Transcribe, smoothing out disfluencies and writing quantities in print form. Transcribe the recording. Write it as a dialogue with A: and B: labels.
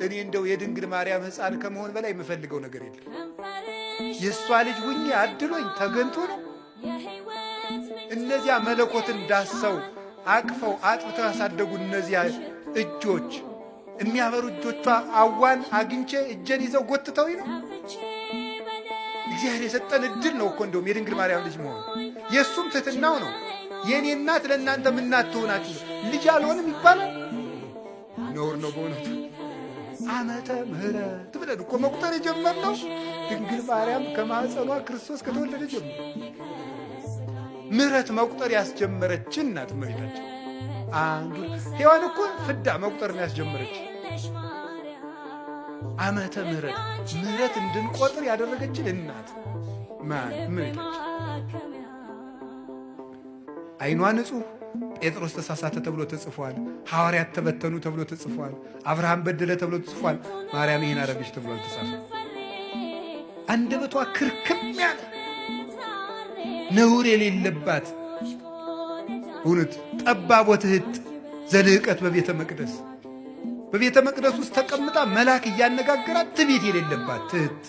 A: እኔ እንደው የድንግል ማርያም ሕፃን ከመሆን በላይ የምፈልገው ነገር የለም። የእሷ ልጅ ሁኜ አድሎኝ ተገንቶ ነው። እነዚያ መለኮትን ዳሰው አቅፈው አጥብተው ያሳደጉ እነዚያ እጆች የሚያበሩ እጆቿ አዋን አግኝቼ እጄን ይዘው ጎትተው ነው። እግዚአብሔር የሰጠን እድል ነው እኮ እንደውም የድንግል ማርያም ልጅ መሆን የእሱም ትሕትናው ነው። የእኔ እናት ለእናንተ ምናት ትሆናችሁ ልጅ አልሆንም ይባላል። ነውር ነው በእውነቱ። ዓመተ ምሕረት ብለን እኮ መቁጠር የጀመርነው ድንግል ማርያም ከማኅፀኗ ክርስቶስ ከተወለደ ጀምሮ ምሕረት መቁጠር ያስጀመረችን እናት እመቤታችን። አንዱ ሔዋን እኮ ፍዳ መቁጠር ነው ያስጀመረች። ዓመተ ምሕረት ምሕረት እንድንቆጥር ያደረገችን እናት ማን? እመቤታችን። ዓይኗ ንጹሕ ጴጥሮስ ተሳሳተ ተብሎ ተጽፏል። ሐዋርያት ተበተኑ ተብሎ ተጽፏል። አብርሃም በደለ ተብሎ ተጽፏል። ማርያም ይህን አረገች ተብሎ አልተጻፈም። አንደበቷ ክርክም ያለ ነውር የሌለባት እውነት ጠባብ ወትሕት ዘልዕቀት በቤተ መቅደስ ውስጥ ተቀምጣ መልአክ እያነጋገራት ትዕቢት የሌለባት ትሕት